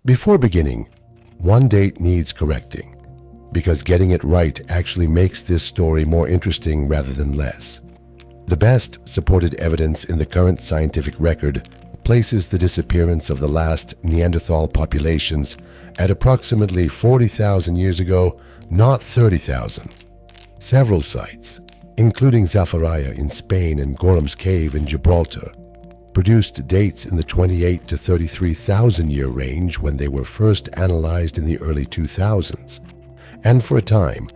Before beginning, one date needs correcting, because getting it right actually makes this story more interesting rather than less. The best supported evidence in the current scientific record places the disappearance of the last Neanderthal populations at approximately 40,000 years ago, not 30,000. Several sites, including Zafaraya in Spain and Gorham's Cave in Gibraltar, produced dates in the 28 to 33,000 year range when they were first analyzed in the early 2000s. And for a time,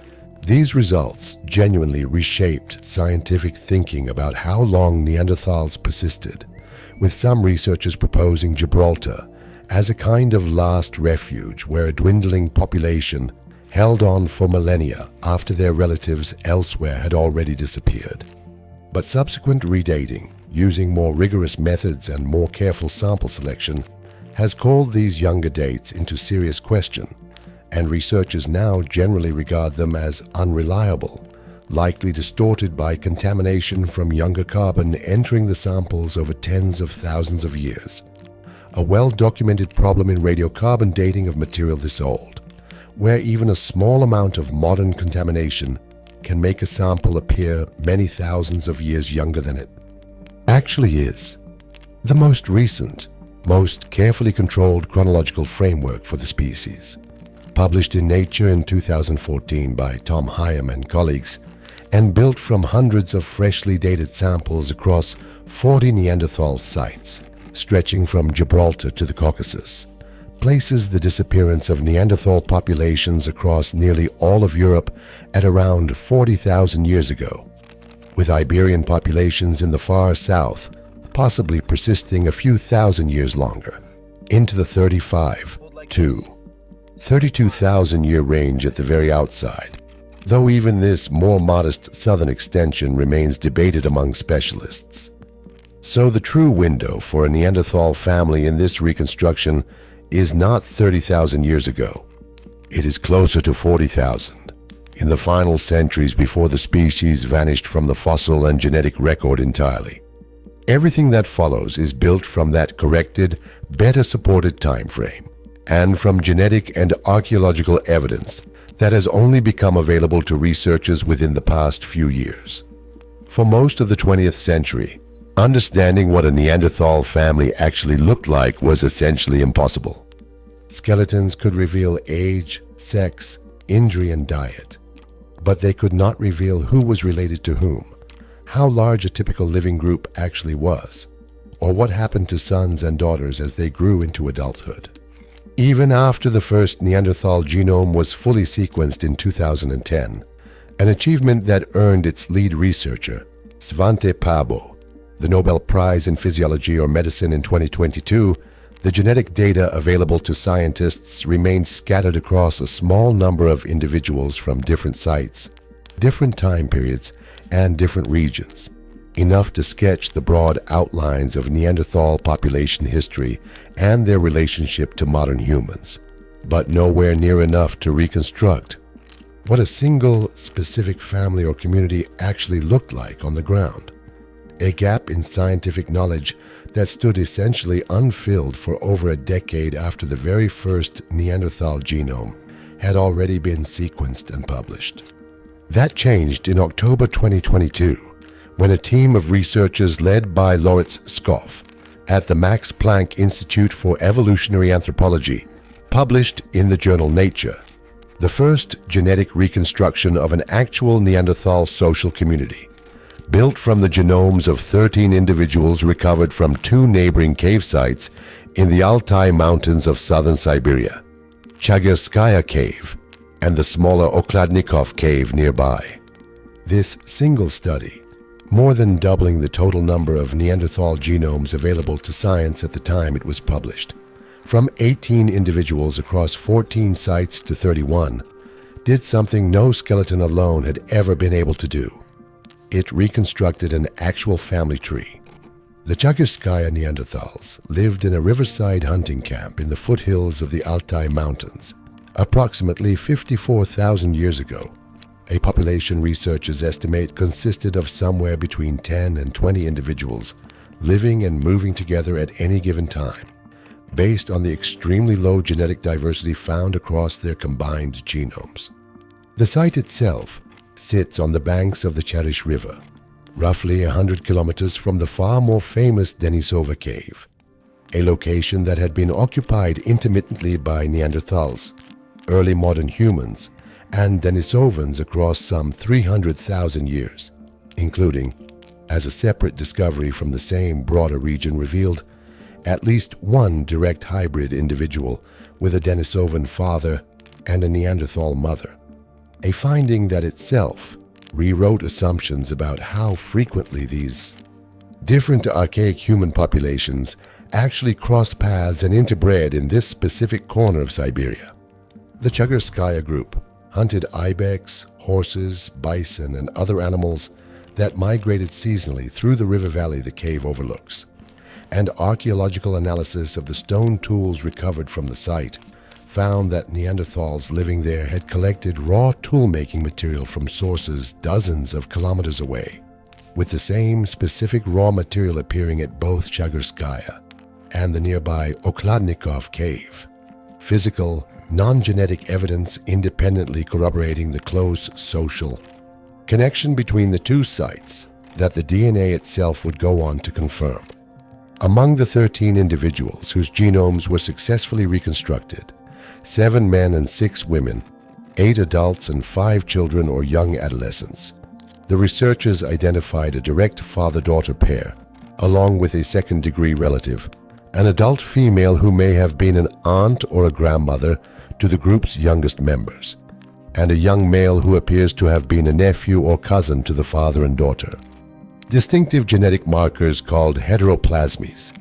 these results genuinely reshaped scientific thinking about how long Neanderthals persisted, with some researchers proposing Gibraltar as a kind of last refuge where a dwindling population held on for millennia after their relatives elsewhere had already disappeared. But subsequent redating, using more rigorous methods and more careful sample selection, has called these younger dates into serious question, and researchers now generally regard them as unreliable, likely distorted by contamination from younger carbon entering the samples over tens of thousands of years. A well-documented problem in radiocarbon dating of material this old, where even a small amount of modern contamination can make a sample appear many thousands of years younger than it actually is. The most recent, most carefully controlled chronological framework for the species, published in Nature in 2014 by Tom Hyam and colleagues, and built from hundreds of freshly dated samples across 40 Neanderthal sites, stretching from Gibraltar to the Caucasus, places the disappearance of Neanderthal populations across nearly all of Europe at around 40,000 years ago, with Iberian populations in the far south possibly persisting a few thousand years longer, into the 35 to 32,000 year range at the very outside, though even this more modest southern extension remains debated among specialists. So the true window for a Neanderthal family in this reconstruction is not 30,000 years ago. It is closer to 40,000, in the final centuries before the species vanished from the fossil and genetic record entirely. Everything that follows is built from that corrected, better supported time frame, and from genetic and archaeological evidence that has only become available to researchers within the past few years. For most of the 20th century, understanding what a Neanderthal family actually looked like was essentially impossible. Skeletons could reveal age, sex, injury, and diet, but they could not reveal who was related to whom, how large a typical living group actually was, or what happened to sons and daughters as they grew into adulthood. Even after the first Neanderthal genome was fully sequenced in 2010, an achievement that earned its lead researcher, Svante Pääbo, the Nobel Prize in Physiology or Medicine in 2022, the genetic data available to scientists remained scattered across a small number of individuals from different sites, different time periods, and different regions, enough to sketch the broad outlines of Neanderthal population history and their relationship to modern humans, but nowhere near enough to reconstruct what a single specific family or community actually looked like on the ground. A gap in scientific knowledge that stood essentially unfilled for over a decade after the very first Neanderthal genome had already been sequenced and published. That changed in October 2022, when a team of researchers led by Loritz Skoff at the Max Planck Institute for Evolutionary Anthropology published in the journal Nature the first genetic reconstruction of an actual Neanderthal social community, built from the genomes of 13 individuals recovered from 2 neighboring cave sites in the Altai Mountains of southern Siberia, Chagirskaya Cave and the smaller Okladnikov Cave nearby. This single study, more than doubling the total number of Neanderthal genomes available to science at the time it was published, from 18 individuals across 14 sites to 31, did something no skeleton alone had ever been able to do. It reconstructed an actual family tree. The Chagirskaya Neanderthals lived in a riverside hunting camp in the foothills of the Altai Mountains, approximately 54,000 years ago. A population researchers estimate consisted of somewhere between 10 and 20 individuals living and moving together at any given time, based on the extremely low genetic diversity found across their combined genomes. The site itself sits on the banks of the Cherish River, roughly 100 kilometers from the far more famous Denisova Cave, a location that had been occupied intermittently by Neanderthals, early modern humans, and Denisovans across some 300,000 years, including, as a separate discovery from the same broader region revealed, at least one direct hybrid individual with a Denisovan father and a Neanderthal mother, a finding that itself rewrote assumptions about how frequently these different archaic human populations actually crossed paths and interbred in this specific corner of Siberia. The Chagurskaya group hunted ibex, horses, bison, and other animals that migrated seasonally through the river valley the cave overlooks, and archaeological analysis of the stone tools recovered from the site found that Neanderthals living there had collected raw tool-making material from sources dozens of kilometers away, with the same specific raw material appearing at both Chagurskaya and the nearby Okladnikov cave. Physical, non-genetic evidence independently corroborating the close social connection between the two sites that the DNA itself would go on to confirm. Among the 13 individuals whose genomes were successfully reconstructed, 7 men and 6 women, 8 adults and 5 children or young adolescents, the researchers identified a direct father-daughter pair, along with a second-degree relative, an adult female who may have been an aunt or a grandmother to the group's youngest members, and a young male who appears to have been a nephew or cousin to the father and daughter. Distinctive genetic markers called heteroplasmies,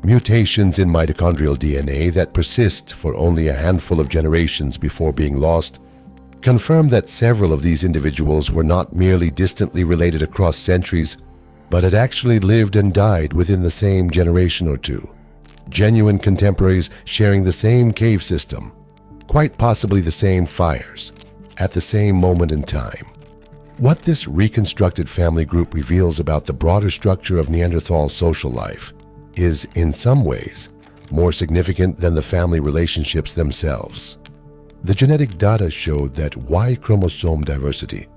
mutations in mitochondrial DNA that persist for only a handful of generations before being lost, confirm that several of these individuals were not merely distantly related across centuries, but had actually lived and died within the same generation or two. Genuine contemporaries sharing the same cave system, quite possibly the same fires, at the same moment in time. What this reconstructed family group reveals about the broader structure of Neanderthal social life is, in some ways, more significant than the family relationships themselves. The genetic data showed that Y chromosome diversity,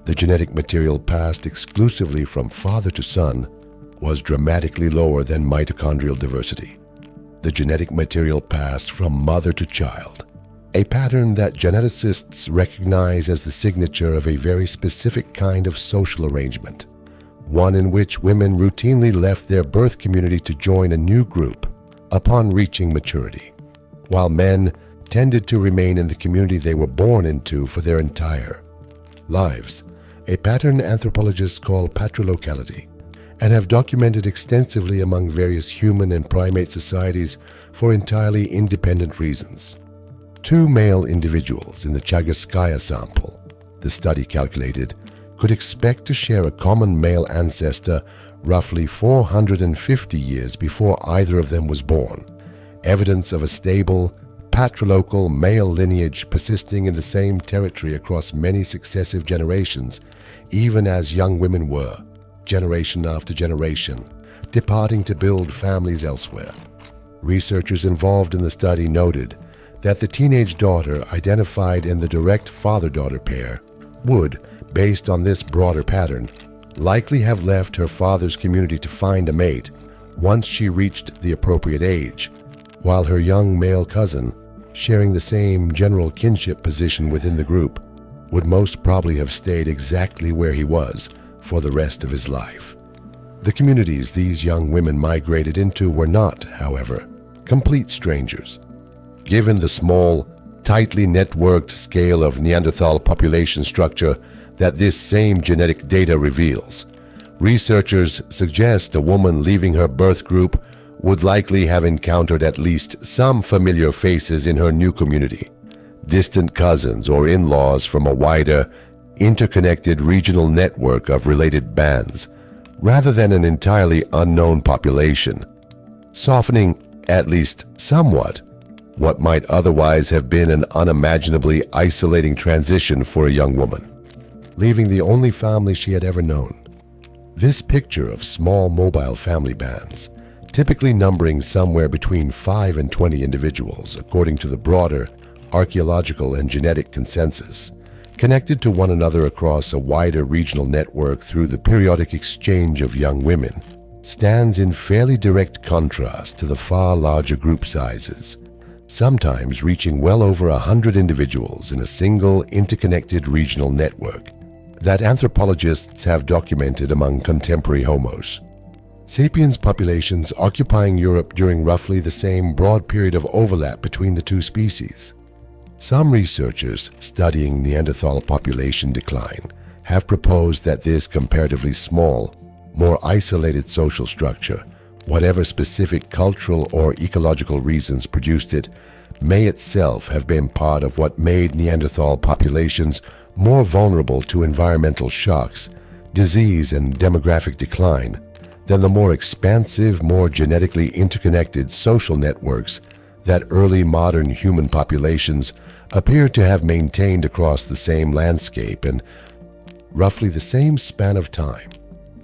the genetic material passed exclusively from father to son, was dramatically lower than mitochondrial diversity, the genetic material passed from mother to child, a pattern that geneticists recognize as the signature of a very specific kind of social arrangement, one in which women routinely left their birth community to join a new group upon reaching maturity, while men tended to remain in the community they were born into for their entire lives, a pattern anthropologists call patrilocality, and have documented extensively among various human and primate societies for entirely independent reasons. 2 male individuals in the Chagurskaya sample, the study calculated, could expect to share a common male ancestor roughly 450 years before either of them was born, evidence of a stable, patrilocal male lineage persisting in the same territory across many successive generations, even as young women were, generation after generation, departing to build families elsewhere. Researchers involved in the study noted that the teenage daughter identified in the direct father-daughter pair would, based on this broader pattern, likely have left her father's community to find a mate once she reached the appropriate age, while her young male cousin, sharing the same general kinship position within the group, would most probably have stayed exactly where he was for the rest of his life. The communities these young women migrated into were not, however, complete strangers. Given the small, tightly networked scale of Neanderthal population structure that this same genetic data reveals, researchers suggest a woman leaving her birth group would likely have encountered at least some familiar faces in her new community, distant cousins or in-laws from a wider, interconnected regional network of related bands, rather than an entirely unknown population, softening, at least somewhat, what might otherwise have been an unimaginably isolating transition for a young woman, leaving the only family she had ever known. This picture of small mobile family bands, typically numbering somewhere between 5 and 20 individuals, according to the broader archaeological and genetic consensus, connected to one another across a wider regional network through the periodic exchange of young women, stands in fairly direct contrast to the far larger group sizes, sometimes reaching well over 100 individuals in a single interconnected regional network that anthropologists have documented among contemporary Homos. Sapiens populations occupying Europe during roughly the same broad period of overlap between the two species. Some researchers studying Neanderthal population decline have proposed that this comparatively small, more isolated social structure, whatever specific cultural or ecological reasons produced it, may itself have been part of what made Neanderthal populations more vulnerable to environmental shocks, disease, and demographic decline than the more expansive, more genetically interconnected social networks that early modern human populations appear to have maintained across the same landscape and roughly the same span of time.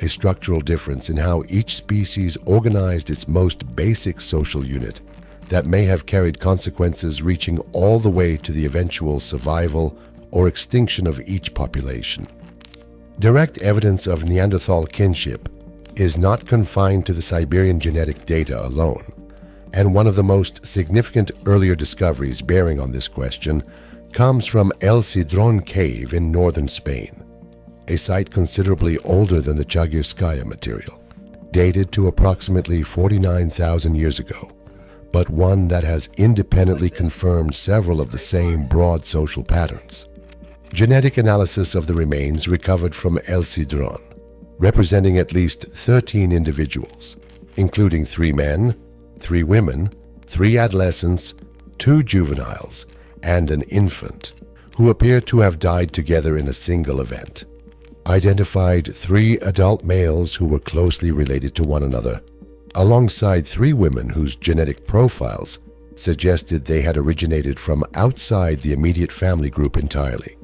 A structural difference in how each species organized its most basic social unit that may have carried consequences reaching all the way to the eventual survival or extinction of each population. Direct evidence of Neanderthal kinship is not confined to the Siberian genetic data alone, and one of the most significant earlier discoveries bearing on this question comes from El Cidrón Cave in northern Spain, a site considerably older than the Chagirskaya material, dated to approximately 49,000 years ago, but one that has independently confirmed several of the same broad social patterns. Genetic analysis of the remains recovered from El Cidrón, representing at least 13 individuals, including 3 men, 3 women, 3 adolescents, 2 juveniles, and an infant, who appear to have died together in a single event. Identified 3 adult males who were closely related to one another, alongside 3 women whose genetic profiles suggested they had originated from outside the immediate family group entirely,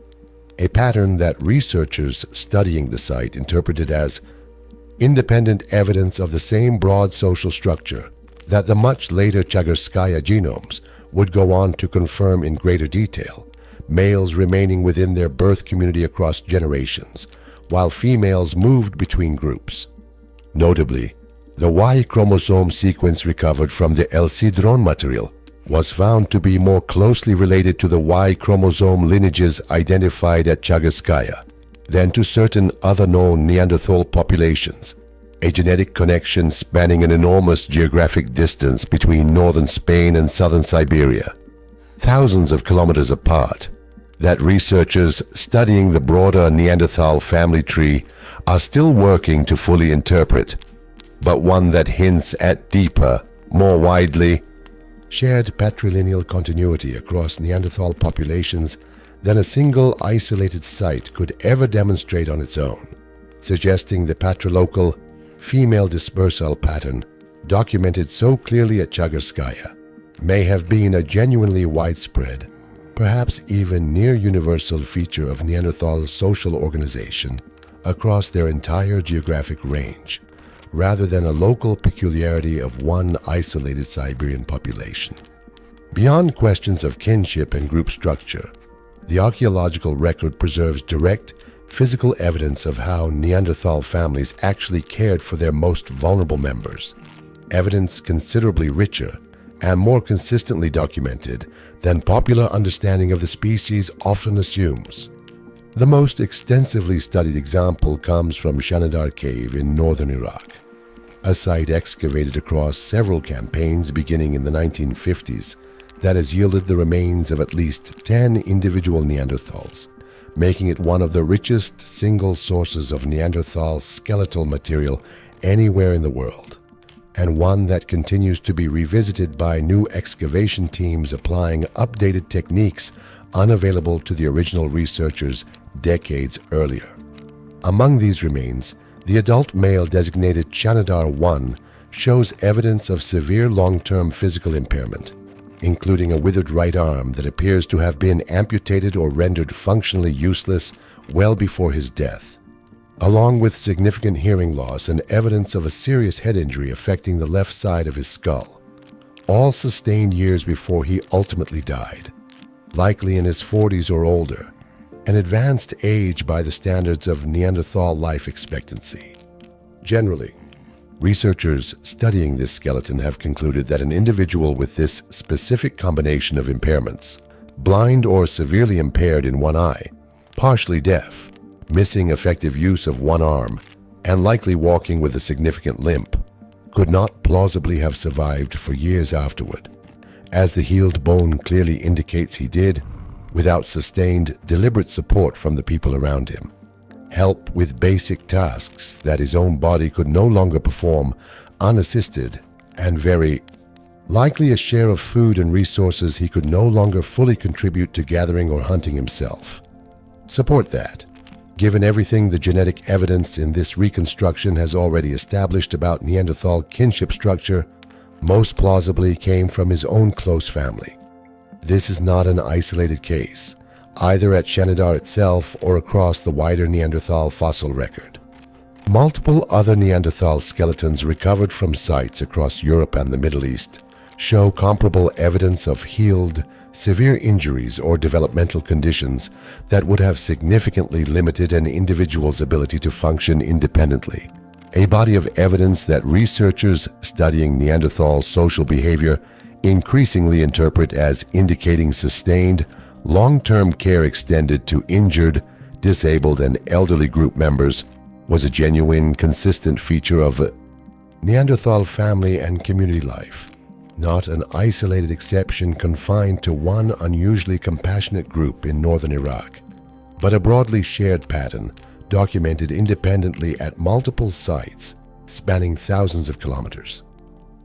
a pattern that researchers studying the site interpreted as independent evidence of the same broad social structure that the much later Chagirskaya genomes would go on to confirm in greater detail, males remaining within their birth community across generations, while females moved between groups. Notably, the Y chromosome sequence recovered from the El Cidrón material was found to be more closely related to the Y chromosome lineages identified at Chagirskaya than to certain other known Neanderthal populations, a genetic connection spanning an enormous geographic distance between northern Spain and southern Siberia, thousands of kilometers apart, that researchers studying the broader Neanderthal family tree are still working to fully interpret, but one that hints at deeper, more widely shared patrilineal continuity across Neanderthal populations than a single isolated site could ever demonstrate on its own, suggesting the patrilocal female dispersal pattern documented so clearly at Chagirskaya may have been a genuinely widespread, perhaps even near universal feature of Neanderthal social organization across their entire geographic range, rather than a local peculiarity of one isolated Siberian population. Beyond questions of kinship and group structure, the archaeological record preserves direct, physical evidence of how Neanderthal families actually cared for their most vulnerable members, evidence considerably richer and more consistently documented than popular understanding of the species often assumes. The most extensively studied example comes from Shanidar Cave in northern Iraq, a site excavated across several campaigns beginning in the 1950s that has yielded the remains of at least 10 individual Neanderthals, making it one of the richest single sources of Neanderthal skeletal material anywhere in the world, and one that continues to be revisited by new excavation teams applying updated techniques unavailable to the original researchers decades earlier. Among these remains, the adult male designated Shanidar 1 shows evidence of severe long-term physical impairment, including a withered right arm that appears to have been amputated or rendered functionally useless well before his death. along with significant hearing loss and evidence of a serious head injury affecting the left side of his skull, all sustained years before he ultimately died, likely in his 40s or older, an advanced age by the standards of Neanderthal life expectancy. Generally, researchers studying this skeleton have concluded that an individual with this specific combination of impairments, blind or severely impaired in one eye, partially deaf, missing effective use of one arm, and likely walking with a significant limp, could not plausibly have survived for years afterward, as the healed bone clearly indicates he did, without sustained, deliberate support from the people around him. Help with basic tasks that his own body could no longer perform unassisted, and very likely a share of food and resources he could no longer fully contribute to gathering or hunting himself. Support that, given everything the genetic evidence in this reconstruction has already established about Neanderthal kinship structure, most plausibly came from his own close family. This is not an isolated case, either at Shanidar itself or across the wider Neanderthal fossil record. Multiple other Neanderthal skeletons recovered from sites across Europe and the Middle East show comparable evidence of healed, severe injuries or developmental conditions that would have significantly limited an individual's ability to function independently. A body of evidence that researchers studying Neanderthal social behavior increasingly interpret as indicating sustained, long-term care extended to injured, disabled, and elderly group members was a genuine, consistent feature of Neanderthal family and community life, not an isolated exception confined to one unusually compassionate group in northern Iraq, but a broadly shared pattern documented independently at multiple sites spanning thousands of kilometers.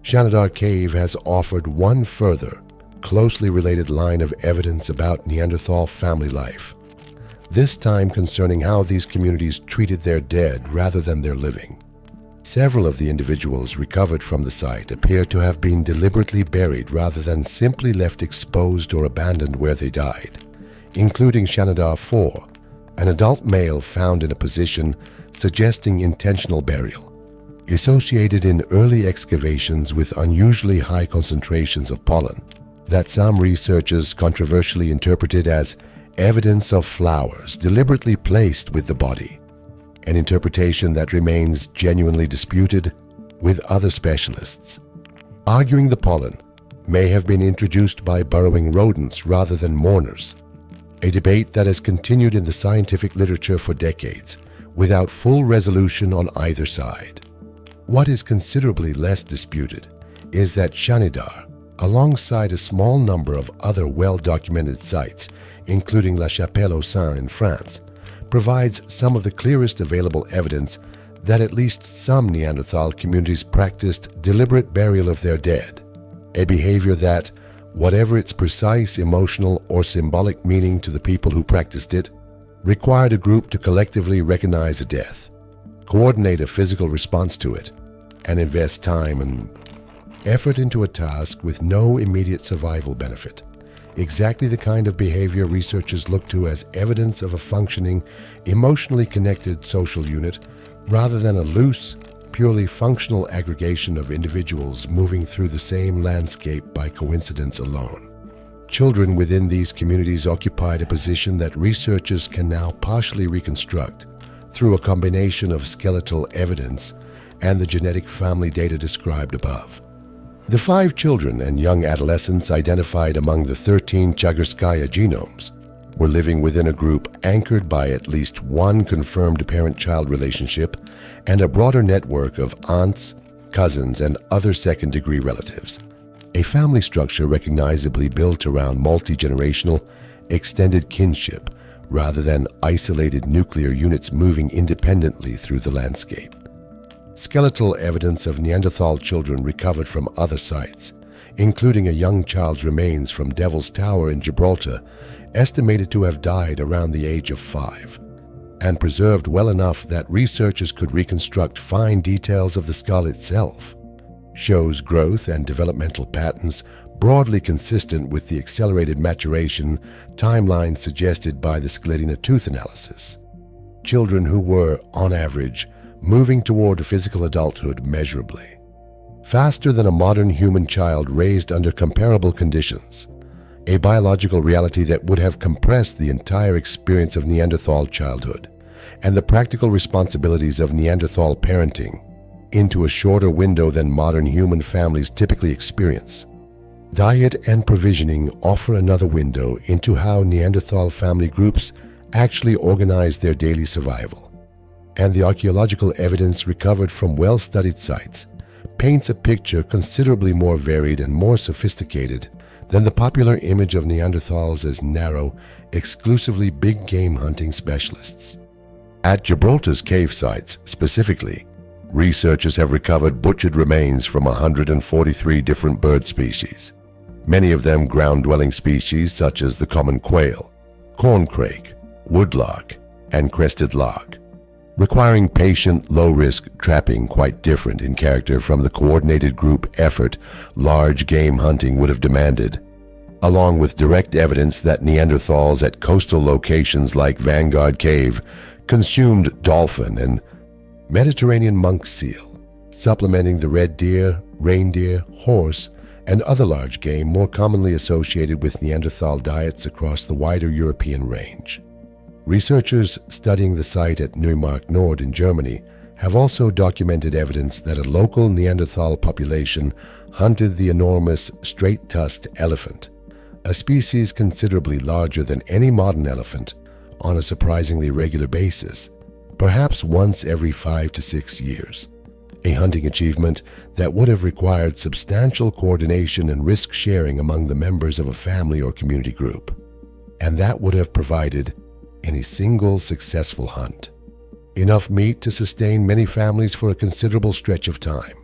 Shanidar Cave has offered one further, closely related line of evidence about Neanderthal family life, this time concerning how these communities treated their dead rather than their living. Several of the individuals recovered from the site appear to have been deliberately buried rather than simply left exposed or abandoned where they died, including Shanidar 4, an adult male found in a position suggesting intentional burial, associated in early excavations with unusually high concentrations of pollen that some researchers controversially interpreted as evidence of flowers deliberately placed with the body, an interpretation that remains genuinely disputed with other specialists, arguing the pollen may have been introduced by burrowing rodents rather than mourners, a debate that has continued in the scientific literature for decades without full resolution on either side. What is considerably less disputed is that Shanidar, alongside a small number of other well-documented sites, including La Chapelle-aux-Saints in France, provides some of the clearest available evidence that at least some Neanderthal communities practiced deliberate burial of their dead, a behavior that, whatever its precise emotional or symbolic meaning to the people who practiced it, required a group to collectively recognize a death, coordinate a physical response to it, and invest time and effort into a task with no immediate survival benefit. Exactly the kind of behavior researchers look to as evidence of a functioning, emotionally connected social unit, rather than a loose, purely functional aggregation of individuals moving through the same landscape by coincidence alone. Children within these communities occupied a position that researchers can now partially reconstruct through a combination of skeletal evidence and the genetic family data described above. The 5 children and young adolescents identified among the 13 Chagarskaya genomes were living within a group anchored by at least one confirmed parent-child relationship and a broader network of aunts, cousins, and other second-degree relatives, a family structure recognizably built around multi-generational, extended kinship rather than isolated nuclear units moving independently through the landscape. Skeletal evidence of Neanderthal children recovered from other sites, including a young child's remains from Devil's Tower in Gibraltar, estimated to have died around the age of 5, and preserved well enough that researchers could reconstruct fine details of the skull itself, shows growth and developmental patterns broadly consistent with the accelerated maturation timeline suggested by the Skeletina tooth analysis. children who were, on average, moving toward physical adulthood measurably, faster than a modern human child raised under comparable conditions, a biological reality that would have compressed the entire experience of Neanderthal childhood and the practical responsibilities of Neanderthal parenting into a shorter window than modern human families typically experience. Diet and provisioning offer another window into how Neanderthal family groups actually organize their daily survival, and the archaeological evidence recovered from well-studied sites paints a picture considerably more varied and more sophisticated than the popular image of Neanderthals as narrow, exclusively big game hunting specialists. At Gibraltar's cave sites specifically, researchers have recovered butchered remains from 143 different bird species, many of them ground-dwelling species such as the common quail, corncrake, woodlark, and crested lark, requiring patient, low-risk trapping quite different in character from the coordinated group effort large game hunting would have demanded, along with direct evidence that Neanderthals at coastal locations like Vanguard Cave consumed dolphin and Mediterranean monk seal, supplementing the red deer, reindeer, horse, and other large game more commonly associated with Neanderthal diets across the wider European range. Researchers studying the site at Neumarkt Nord in Germany have also documented evidence that a local Neanderthal population hunted the enormous straight-tusked elephant, a species considerably larger than any modern elephant, on a surprisingly regular basis, perhaps once every 5 to 6 years, a hunting achievement that would have required substantial coordination and risk-sharing among the members of a family or community group, and that would have provided, in a single successful hunt, enough meat to sustain many families for a considerable stretch of time,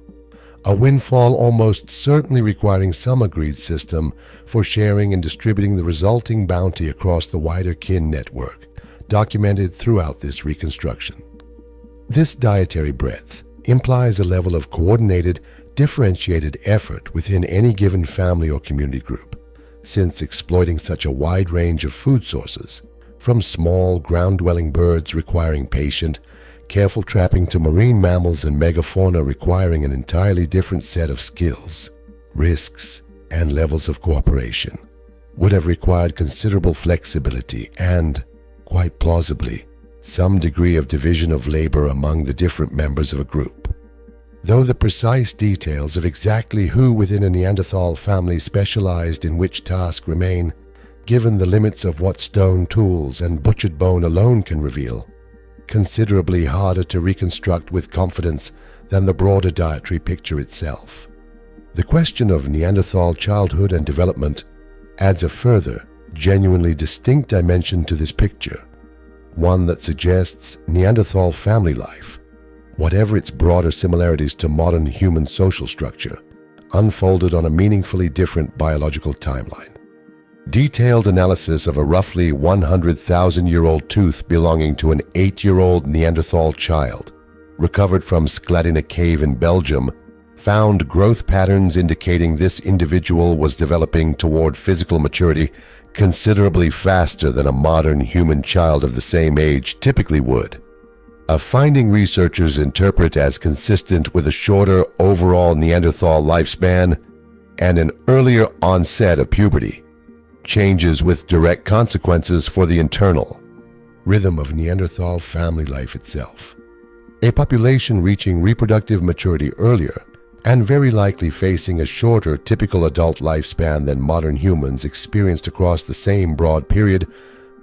a windfall almost certainly requiring some agreed system for sharing and distributing the resulting bounty across the wider kin network, documented throughout this reconstruction. This dietary breadth implies a level of coordinated, differentiated effort within any given family or community group, since exploiting such a wide range of food sources, from small ground-dwelling birds requiring patient, careful trapping to marine mammals and megafauna requiring an entirely different set of skills, risks, and levels of cooperation, would have required considerable flexibility and, quite plausibly, some degree of division of labor among the different members of a group. Though the precise details of exactly who within a Neanderthal family specialized in which task remain, given the limits of what stone tools and butchered bone alone can reveal, considerably harder to reconstruct with confidence than the broader dietary picture itself. The question of Neanderthal childhood and development adds a further, genuinely distinct dimension to this picture, one that suggests Neanderthal family life, whatever its broader similarities to modern human social structure, unfolded on a meaningfully different biological timeline. Detailed analysis of a roughly 100,000-year-old tooth belonging to an 8-year-old Neanderthal child, recovered from Skladina Cave in Belgium, found growth patterns indicating this individual was developing toward physical maturity considerably faster than a modern human child of the same age typically would. A finding researchers interpret as consistent with a shorter overall Neanderthal lifespan and an earlier onset of puberty, changes with direct consequences for the internal rhythm of Neanderthal family life itself. A population reaching reproductive maturity earlier and very likely facing a shorter typical adult lifespan than modern humans experienced across the same broad period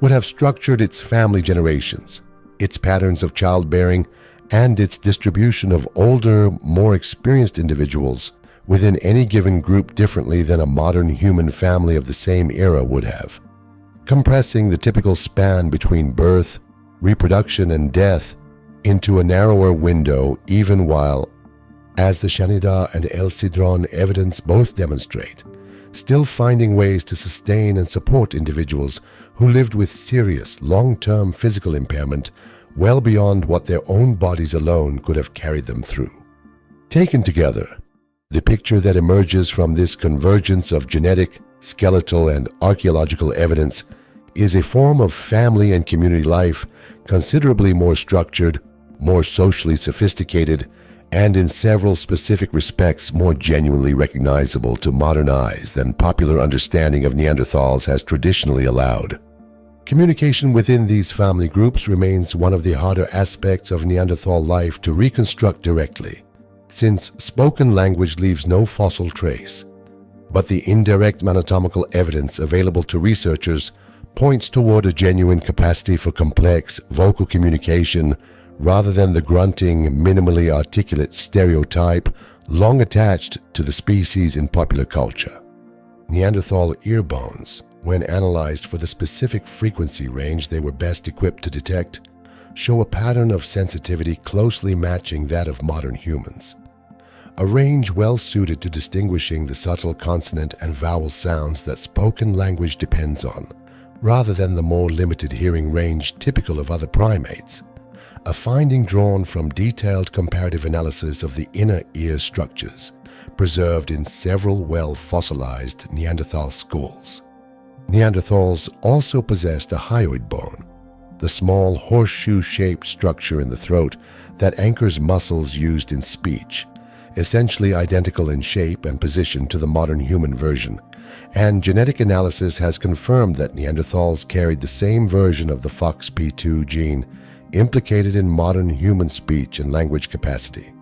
would have structured its family generations, its patterns of childbearing, and its distribution of older, more experienced individuals within any given group differently than a modern human family of the same era would have, compressing the typical span between birth, reproduction, and death into a narrower window, even while, as the Shanida and El Sidron evidence both demonstrate, still finding ways to sustain and support individuals who lived with serious, long-term physical impairment well beyond what their own bodies alone could have carried them through. Taken together, the picture that emerges from this convergence of genetic, skeletal, and archaeological evidence is a form of family and community life considerably more structured, more socially sophisticated, and in several specific respects more genuinely recognizable to modern eyes than popular understanding of Neanderthals has traditionally allowed. Communication within these family groups remains one of the harder aspects of Neanderthal life to reconstruct directly, since spoken language leaves no fossil trace. But the indirect anatomical evidence available to researchers points toward a genuine capacity for complex vocal communication rather than the grunting, minimally articulate stereotype long attached to the species in popular culture. Neanderthal ear bones, when analyzed for the specific frequency range they were best equipped to detect, show a pattern of sensitivity closely matching that of modern humans. A range well suited to distinguishing the subtle consonant and vowel sounds that spoken language depends on, rather than the more limited hearing range typical of other primates. A finding drawn from detailed comparative analysis of the inner ear structures preserved in several well-fossilized Neanderthal skulls. Neanderthals also possessed a hyoid bone, the small horseshoe-shaped structure in the throat that anchors muscles used in speech, essentially identical in shape and position to the modern human version, and genetic analysis has confirmed that Neanderthals carried the same version of the FOXP2 gene implicated in modern human speech and language capacity.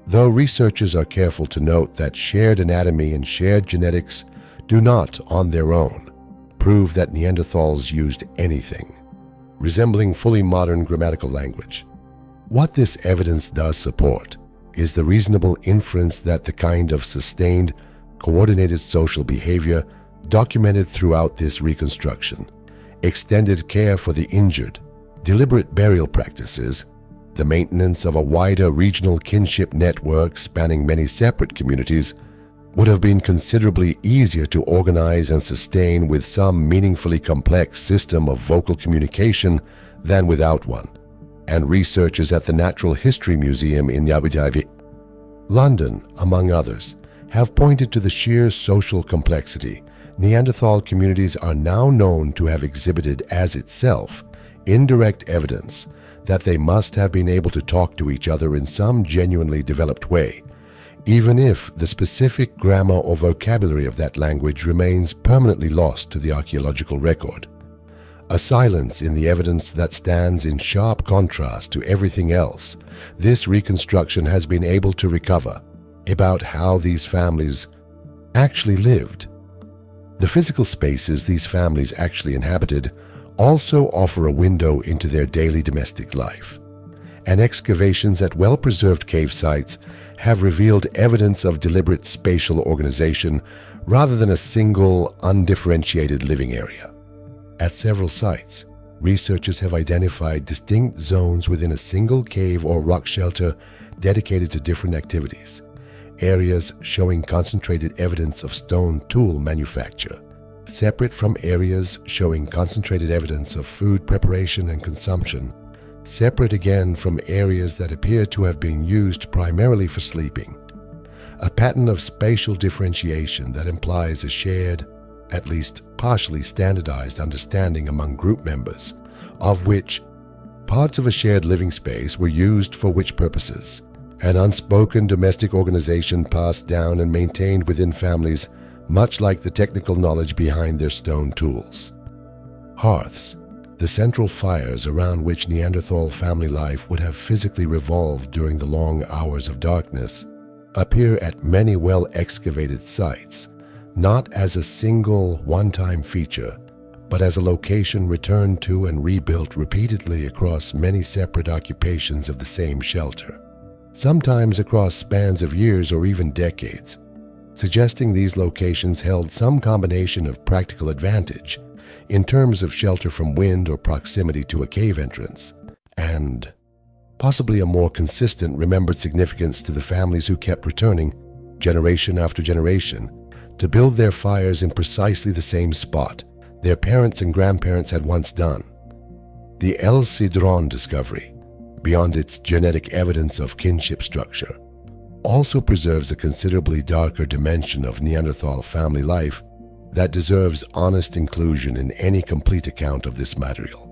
Though researchers are careful to note that shared anatomy and shared genetics do not, on their own, prove that Neanderthals used anything resembling fully modern grammatical language. What this evidence does support is the reasonable inference that the kind of sustained, coordinated social behavior documented throughout this reconstruction, extended care for the injured, deliberate burial practices, the maintenance of a wider regional kinship network spanning many separate communities, would have been considerably easier to organize and sustain with some meaningfully complex system of vocal communication than without one, and researchers at the Natural History Museum in Abu Dhabi, London, among others, have pointed to the sheer social complexity Neanderthal communities are now known to have exhibited as itself indirect evidence that they must have been able to talk to each other in some genuinely developed way, even if the specific grammar or vocabulary of that language remains permanently lost to the archaeological record. A silence in the evidence that stands in sharp contrast to everything else this reconstruction has been able to recover about how these families actually lived. The physical spaces these families actually inhabited also offer a window into their daily domestic life, and excavations at well-preserved cave sites have revealed evidence of deliberate spatial organization rather than a single, undifferentiated living area. At several sites, researchers have identified distinct zones within a single cave or rock shelter dedicated to different activities, areas showing concentrated evidence of stone tool manufacture, separate from areas showing concentrated evidence of food preparation and consumption, separate again from areas that appear to have been used primarily for sleeping. A pattern of spatial differentiation that implies a shared, at least partially standardized understanding among group members, of which parts of a shared living space were used for which purposes, an unspoken domestic organization passed down and maintained within families, much like the technical knowledge behind their stone tools. Hearths, the central fires around which Neanderthal family life would have physically revolved during the long hours of darkness, appear at many well-excavated sites, not as a single one-time feature, but as a location returned to and rebuilt repeatedly across many separate occupations of the same shelter, sometimes across spans of years or even decades, suggesting these locations held some combination of practical advantage in terms of shelter from wind or proximity to a cave entrance, and possibly a more consistent remembered significance to the families who kept returning, generation after generation, to build their fires in precisely the same spot their parents and grandparents had once done. The El Cidron discovery, beyond its genetic evidence of kinship structure, also preserves a considerably darker dimension of Neanderthal family life that deserves honest inclusion in any complete account of this material.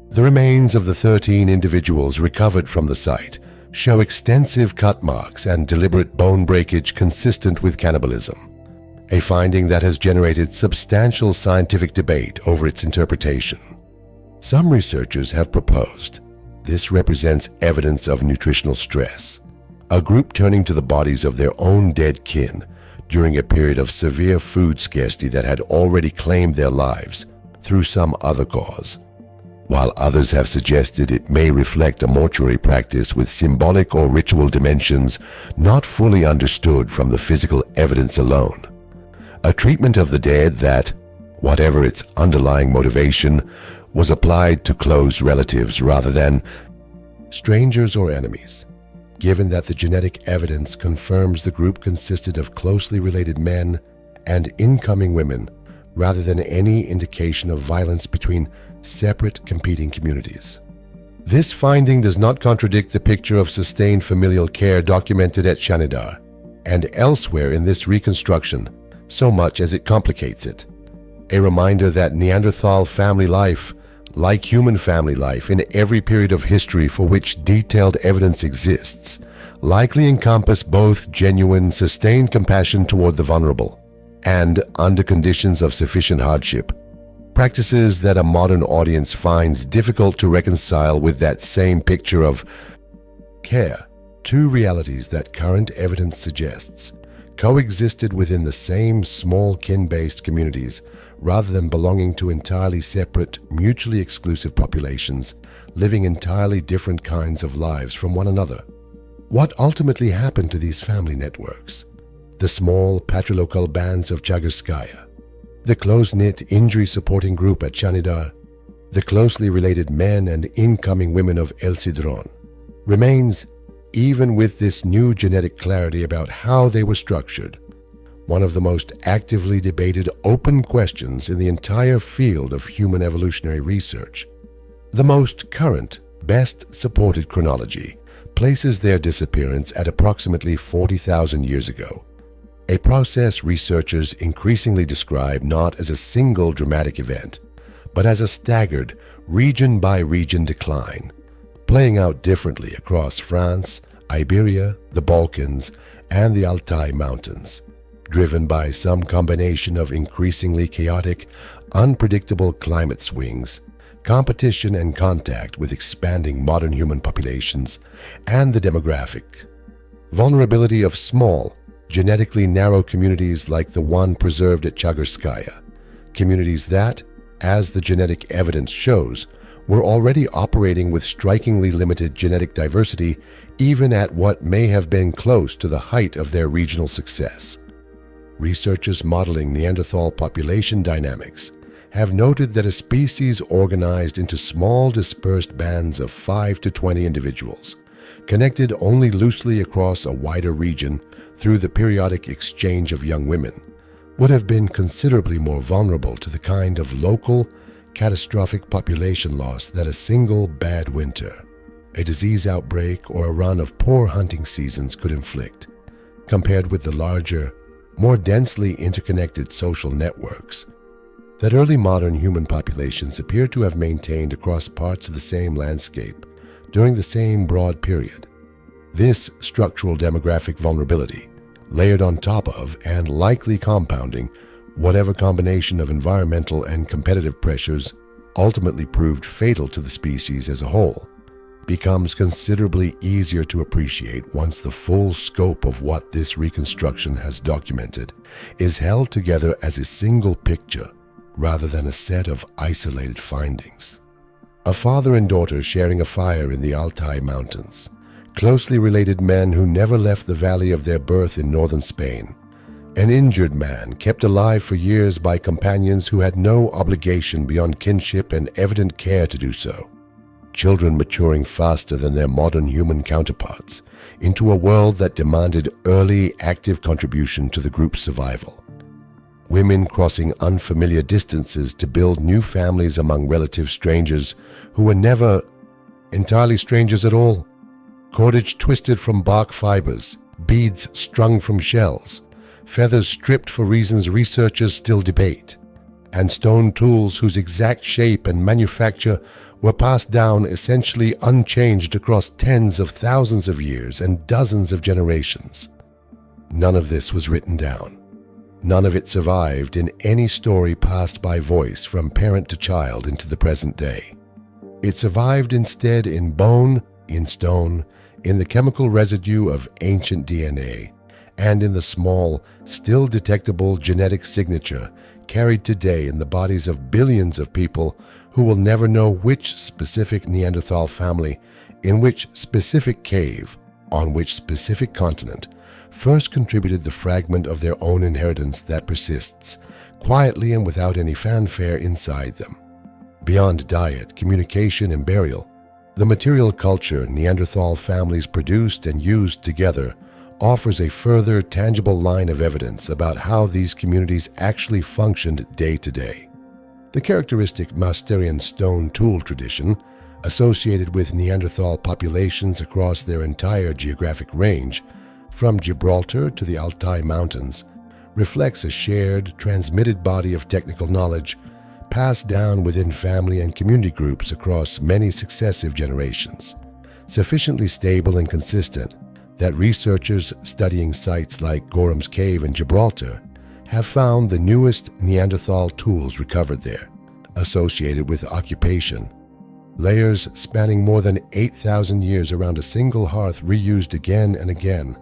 The remains of the 13 individuals recovered from the site show extensive cut marks and deliberate bone breakage consistent with cannibalism, a finding that has generated substantial scientific debate over its interpretation. Some researchers have proposed this represents evidence of nutritional stress, a group turning to the bodies of their own dead kin during a period of severe food scarcity that had already claimed their lives through some other cause, while others have suggested it may reflect a mortuary practice with symbolic or ritual dimensions not fully understood from the physical evidence alone. A treatment of the dead that, whatever its underlying motivation, was applied to close relatives rather than strangers or enemies, given that the genetic evidence confirms the group consisted of closely related men and incoming women rather than any indication of violence between separate competing communities. This finding does not contradict the picture of sustained familial care documented at Shanidar and elsewhere in this reconstruction, so much as it complicates it. A reminder that Neanderthal family life, like human family life in every period of history for which detailed evidence exists, likely encompass both genuine, sustained compassion toward the vulnerable and, under conditions of sufficient hardship, practices that a modern audience finds difficult to reconcile with that same picture of care. Two realities that current evidence suggests coexisted within the same small kin-based communities rather than belonging to entirely separate, mutually exclusive populations living entirely different kinds of lives from one another. What ultimately happened to these family networks? The small patrilocal bands of Chagarskaya, the close-knit injury-supporting group at Shanidar, the closely related men and incoming women of El Sidron, remains, even with this new genetic clarity about how they were structured, one of the most actively debated open questions in the entire field of human evolutionary research. The most current, best-supported chronology places their disappearance at approximately 40,000 years ago, a process researchers increasingly describe not as a single dramatic event, but as a staggered, region-by-region decline, playing out differently across France, Iberia, the Balkans, and the Altai Mountains, driven by some combination of increasingly chaotic, unpredictable climate swings, competition and contact with expanding modern human populations, and the demographic vulnerability of small, genetically narrow communities like the one preserved at Chagarskaya, communities that, as the genetic evidence shows, were already operating with strikingly limited genetic diversity even at what may have been close to the height of their regional success. Researchers modeling Neanderthal population dynamics have noted that a species organized into small dispersed bands of 5 to 20 individuals, connected only loosely across a wider region through the periodic exchange of young women, would have been considerably more vulnerable to the kind of local, catastrophic population loss that a single bad winter, a disease outbreak, or a run of poor hunting seasons could inflict, compared with the larger, more densely interconnected social networks that early modern human populations appear to have maintained across parts of the same landscape during the same broad period. This structural demographic vulnerability, layered on top of and likely compounding whatever combination of environmental and competitive pressures ultimately proved fatal to the species as a whole, becomes considerably easier to appreciate once the full scope of what this reconstruction has documented is held together as a single picture rather than a set of isolated findings. A father and daughter sharing a fire in the Altai Mountains, closely related men who never left the valley of their birth in northern Spain, an injured man kept alive for years by companions who had no obligation beyond kinship and evident care to do so, children maturing faster than their modern human counterparts into a world that demanded early, active contribution to the group's survival, women crossing unfamiliar distances to build new families among relative strangers who were never entirely strangers at all, cordage twisted from bark fibers, beads strung from shells, feathers stripped for reasons researchers still debate, and stone tools whose exact shape and manufacture were passed down essentially unchanged across tens of thousands of years and dozens of generations. None of this was written down. None of it survived in any story passed by voice from parent to child into the present day. It survived instead in bone, in stone, in the chemical residue of ancient DNA, and in the small, still detectable genetic signature carried today in the bodies of billions of people who will never know which specific Neanderthal family, in which specific cave, on which specific continent, first contributed the fragment of their own inheritance that persists, quietly and without any fanfare inside them. Beyond diet, communication, and burial, the material culture Neanderthal families produced and used together offers a further tangible line of evidence about how these communities actually functioned day to day. The characteristic Mousterian stone tool tradition, associated with Neanderthal populations across their entire geographic range, from Gibraltar to the Altai Mountains, reflects a shared, transmitted body of technical knowledge passed down within family and community groups across many successive generations, sufficiently stable and consistent that researchers studying sites like Gorham's Cave in Gibraltar have found the newest Neanderthal tools recovered there, associated with occupation, layers spanning more than 8,000 years around a single hearth reused again and again,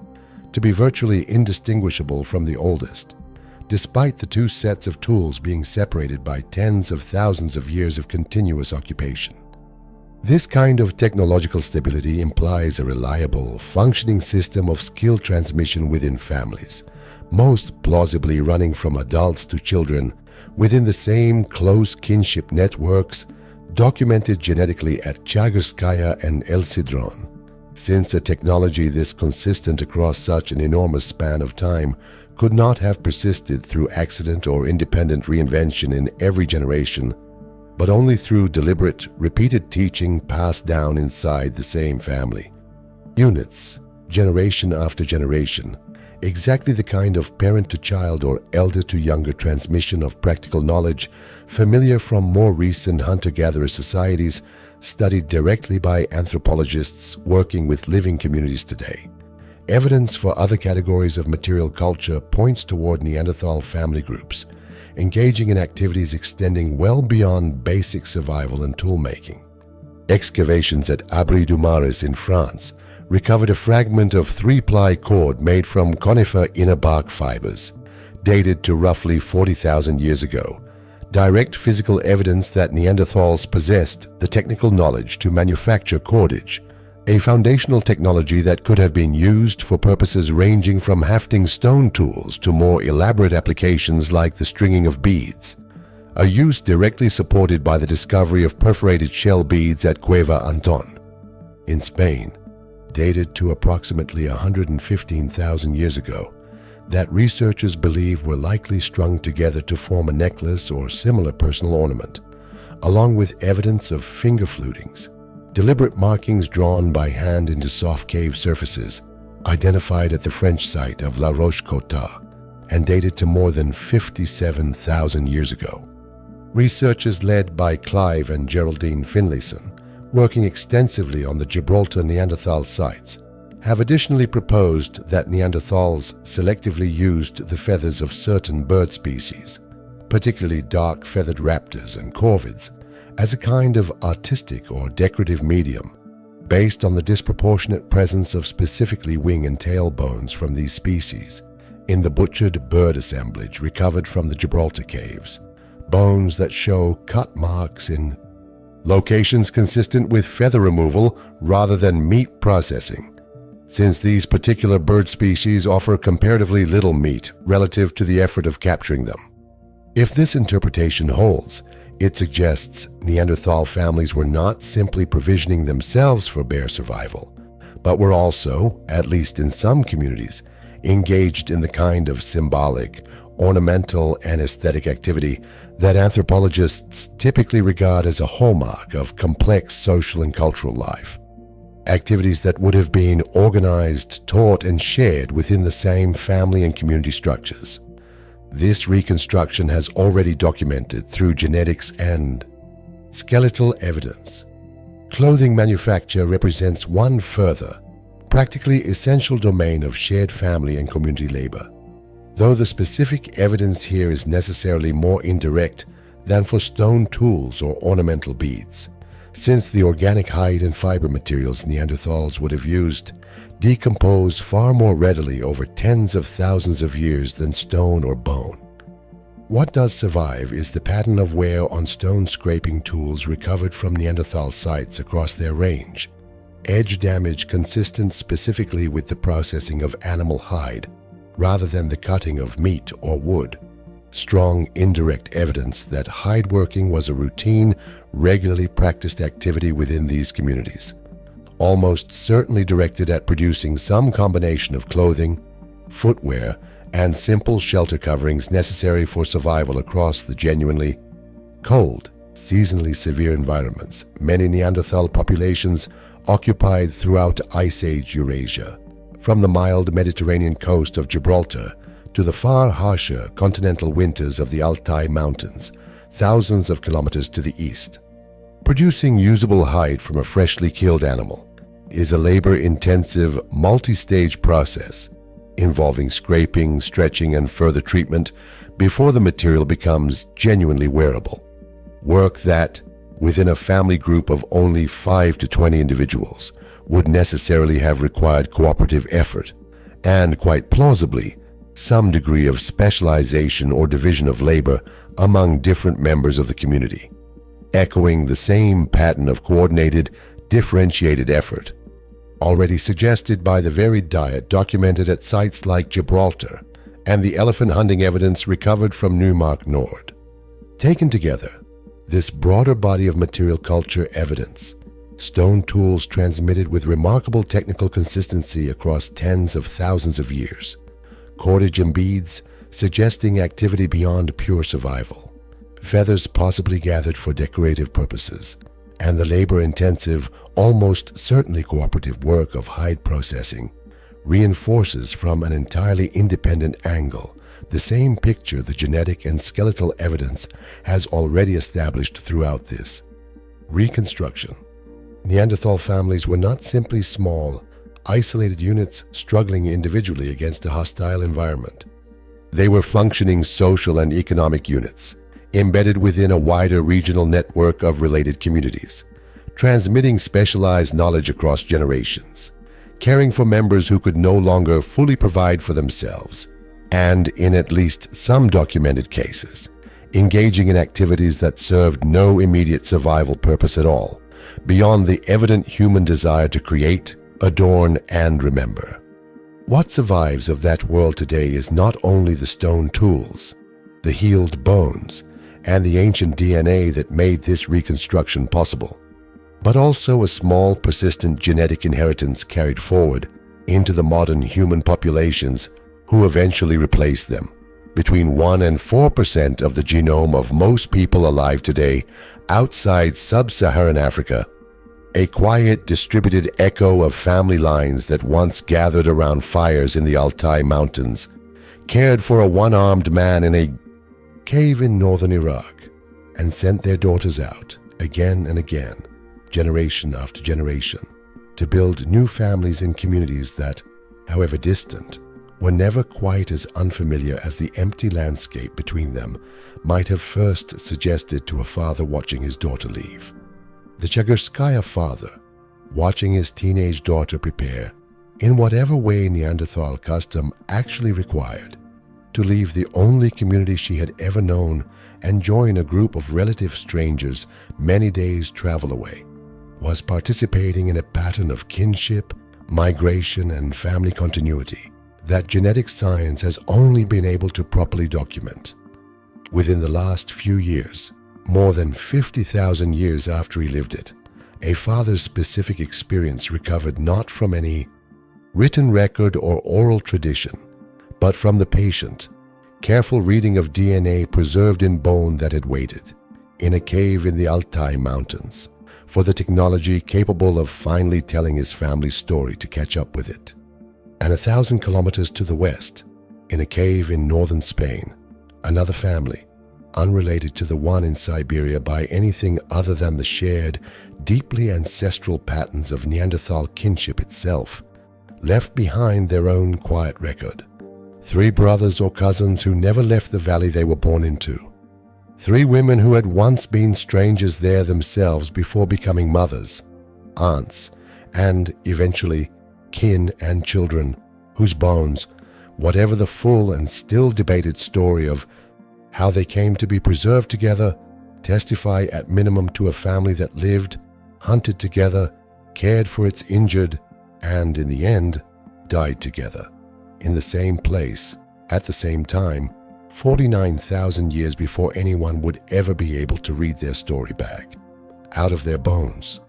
to be virtually indistinguishable from the oldest, despite the two sets of tools being separated by tens of thousands of years of continuous occupation. This kind of technological stability implies a reliable, functioning system of skill transmission within families, most plausibly running from adults to children within the same close kinship networks documented genetically at Chagarskaya and El Sidron. Since a technology this consistent across such an enormous span of time could not have persisted through accident or independent reinvention in every generation, but only through deliberate, repeated teaching passed down inside the same family. Units, generation after generation, exactly the kind of parent-to-child or elder-to-younger transmission of practical knowledge familiar from more recent hunter-gatherer societies studied directly by anthropologists working with living communities today. Evidence for other categories of material culture points toward Neanderthal family groups, engaging in activities extending well beyond basic survival and tool-making. Excavations at Abri-du-Maris in France recovered a fragment of 3-ply cord made from conifer inner bark fibers, dated to roughly 40,000 years ago, direct physical evidence that Neanderthals possessed the technical knowledge to manufacture cordage, a foundational technology that could have been used for purposes ranging from hafting stone tools to more elaborate applications like the stringing of beads, a use directly supported by the discovery of perforated shell beads at Cueva Anton in Spain, dated to approximately 115,000 years ago, that researchers believe were likely strung together to form a necklace or similar personal ornament, along with evidence of finger flutings, deliberate markings drawn by hand into soft cave surfaces, identified at the French site of La Roche-Cotard and dated to more than 57,000 years ago. Researchers led by Clive and Geraldine Finlayson, working extensively on the Gibraltar Neanderthal sites, have additionally proposed that Neanderthals selectively used the feathers of certain bird species, particularly dark-feathered raptors and corvids, as a kind of artistic or decorative medium, based on the disproportionate presence of specifically wing and tail bones from these species in the butchered bird assemblage recovered from the Gibraltar caves, bones that show cut marks in locations consistent with feather removal rather than meat processing, since these particular bird species offer comparatively little meat relative to the effort of capturing them. If this interpretation holds, it suggests Neanderthal families were not simply provisioning themselves for bare survival, but were also, at least in some communities, engaged in the kind of symbolic, ornamental, and aesthetic activity that anthropologists typically regard as a hallmark of complex social and cultural life. activities that would have been organized, taught, and shared within the same family and community structures. This reconstruction has already documented through genetics and skeletal evidence. Clothing manufacture represents one further, practically essential domain of shared family and community labor. Though the specific evidence here is necessarily more indirect than for stone tools or ornamental beads, since the organic hide and fiber materials Neanderthals would have used decompose far more readily over tens of thousands of years than stone or bone. What does survive is the pattern of wear on stone scraping tools recovered from Neanderthal sites across their range, edge damage consistent specifically with the processing of animal hide rather than the cutting of meat or wood, strong indirect evidence that hide working was a routine, regularly practiced activity within these communities, almost certainly directed at producing some combination of clothing, footwear, and simple shelter coverings necessary for survival across the genuinely cold, seasonally severe environments many Neanderthal populations occupied throughout Ice Age Eurasia, from the mild Mediterranean coast of Gibraltar to the far harsher continental winters of the Altai Mountains, thousands of kilometers to the east. Producing usable hide from a freshly killed animal is a labor-intensive, multi-stage process involving scraping, stretching, and further treatment before the material becomes genuinely wearable. Work that, within a family group of only 5 to 20 individuals, would necessarily have required cooperative effort and, quite plausibly, some degree of specialization or division of labor among different members of the community, echoing the same pattern of coordinated, differentiated effort already suggested by the varied diet documented at sites like Gibraltar and the elephant hunting evidence recovered from Neumark Nord. Taken together, this broader body of material culture evidence, stone tools transmitted with remarkable technical consistency across tens of thousands of years, cordage and beads suggesting activity beyond pure survival, feathers possibly gathered for decorative purposes, and the labor-intensive, almost certainly cooperative work of hide processing reinforces from an entirely independent angle the same picture the genetic and skeletal evidence has already established throughout this reconstruction. Neanderthal families were not simply small, isolated units struggling individually against a hostile environment. They were functioning social and economic units, embedded within a wider regional network of related communities, transmitting specialized knowledge across generations, caring for members who could no longer fully provide for themselves, and, in at least some documented cases, engaging in activities that served no immediate survival purpose at all, beyond the evident human desire to create, adorn, and remember. What survives of that world today is not only the stone tools, the healed bones, and the ancient DNA that made this reconstruction possible, but also a small, persistent genetic inheritance carried forward into the modern human populations who eventually replaced them. Between 1 and 4% of the genome of most people alive today outside sub-Saharan Africa, a quiet, distributed echo of family lines that once gathered around fires in the Altai Mountains, cared for a one-armed man in a cave in northern Iraq, and sent their daughters out again and again, generation after generation, to build new families in communities that, however distant, were never quite as unfamiliar as the empty landscape between them might have first suggested to a father watching his daughter leave. The Chagurskaya father, watching his teenage daughter prepare, in whatever way Neanderthal custom actually required, to leave the only community she had ever known and join a group of relative strangers many days' travel away, was participating in a pattern of kinship, migration, and family continuity that genetic science has only been able to properly document. Within the last few years, more than 50,000 years after he lived it, a father's specific experience recovered not from any written record or oral tradition, but from the patient, careful reading of DNA preserved in bone that had waited, in a cave in the Altai Mountains, for the technology capable of finally telling his family's story to catch up with it. And 1,000 kilometers to the west, in a cave in northern Spain, another family, unrelated to the one in Siberia by anything other than the shared, deeply ancestral patterns of Neanderthal kinship itself, left behind their own quiet record. 3 brothers or cousins who never left the valley they were born into. 3 women who had once been strangers there themselves before becoming mothers, aunts, and eventually kin and children, whose bones, whatever the full and still debated story of how they came to be preserved together, testify at minimum to a family that lived, hunted together, cared for its injured, and in the end, died together, in the same place, at the same time, 49,000 years before anyone would ever be able to read their story back, out of their bones.